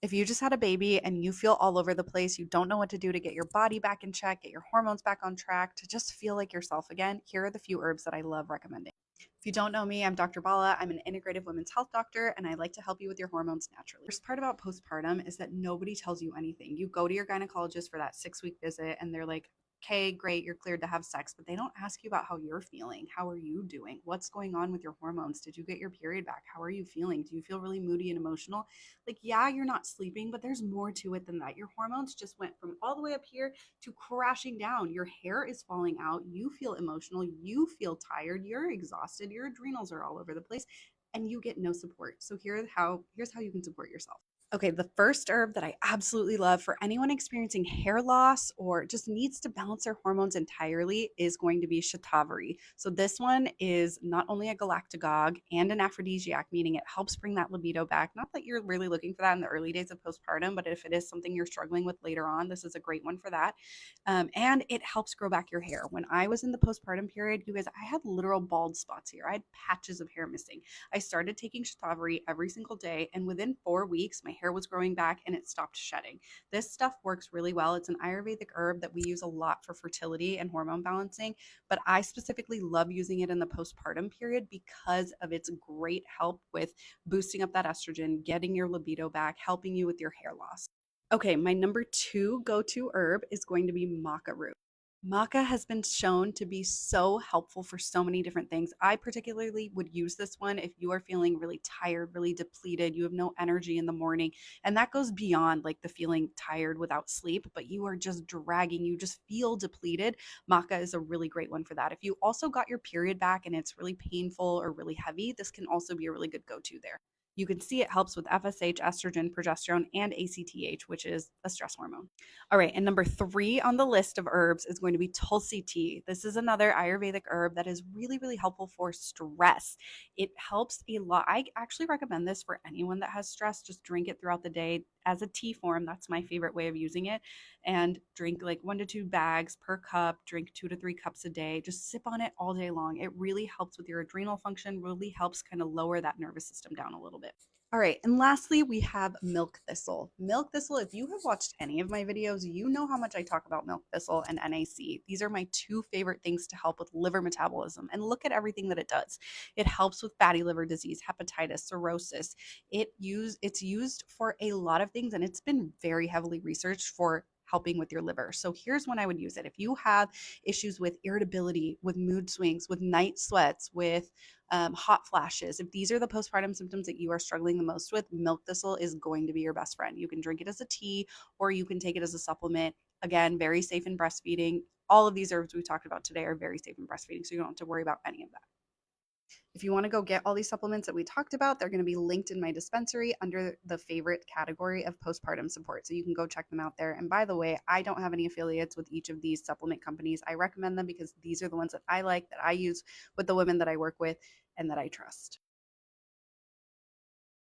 If you just had a baby and you feel all over the place, you don't know what to do to get your body back in check, get your hormones back on track, to just feel like yourself again, here are the few herbs that I love recommending. If you don't know me, I'm Dr. Bala. I'm an integrative women's health doctor, and I like to help you with your hormones naturally. The first part about postpartum is that nobody tells you anything. You go to your gynecologist for that 6 week visit, and they're like, okay, great, you're cleared to have sex, but they don't ask you about how you're feeling. How are you doing? What's going on with your hormones? Did you get your period back? How are you feeling? Do you feel really moody and emotional? Like, yeah, you're not sleeping, but there's more to it than that. Your hormones just went from all the way up here to crashing down. Your hair is falling out. You feel emotional. You feel tired. You're exhausted. Your adrenals are all over the place and you get no support. So here's how you can support yourself. Okay, the first herb that I absolutely love for anyone experiencing hair loss or just needs to balance their hormones entirely is going to be shatavari. So this one is not only a galactagogue and an aphrodisiac, meaning it helps bring that libido back. Not that you're really looking for that in the early days of postpartum, but if it is something you're struggling with later on, this is a great one for that. And it helps grow back your hair. When I was in the postpartum period, you guys, I had literal bald spots here. I had patches of hair missing. I started taking shatavari every single day, and within 4 weeks, my hair was growing back and it stopped shedding. This stuff works really well. It's an Ayurvedic herb that we use a lot for fertility and hormone balancing, but I specifically love using it in the postpartum period because of its great help with boosting up that estrogen, getting your libido back, helping you with your hair loss. Okay, my number two go to herb is going to be maca root. Maca has been shown to be so helpful for so many different things. I particularly would use this one if you are feeling really tired, really depleted, you have no energy in the morning. And that goes beyond like the feeling tired without sleep, but you are just dragging, you just feel depleted. Maca is a really great one for that. If you also got your period back and it's really painful or really heavy, this can also be a really good go to there. You can see it helps with FSH, estrogen, progesterone, and ACTH, which is a stress hormone. All right, and number three on the list of herbs is going to be tulsi tea. This is another Ayurvedic herb that is really, really helpful for stress. It helps a lot. I actually recommend this for anyone that has stress. Just drink it throughout the day as a tea form. That's my favorite way of using it. And drink like 1 to 2 bags per cup, drink 2 to 3 cups a day. Just sip on it all day long. It really helps with your adrenal function, really helps kind of lower that nervous system down a little bit. All right, and lastly, we have milk thistle. Milk thistle, if you have watched any of my videos, you know how much I talk about milk thistle and NAC. These are my two favorite things to help with liver metabolism. And look at everything that it does. It helps with fatty liver disease, hepatitis, cirrhosis. It's used for a lot of things, and it's been very heavily researched for helping with your liver. So here's when I would use it. If you have issues with irritability, with mood swings, with night sweats, with hot flashes, if these are the postpartum symptoms that you are struggling the most with, milk thistle is going to be your best friend. You can drink it as a tea or you can take it as a supplement. Again, very safe in breastfeeding. All of these herbs we talked about today are very safe in breastfeeding, so you don't have to worry about any of that. If you want to go get all these supplements that we talked about, they're going to be linked in my dispensary under the favorite category of postpartum support. So you can go check them out there. And by the way, I don't have any affiliates with each of these supplement companies. I recommend them because these are the ones that I like, that I use with the women that I work with, and that I trust.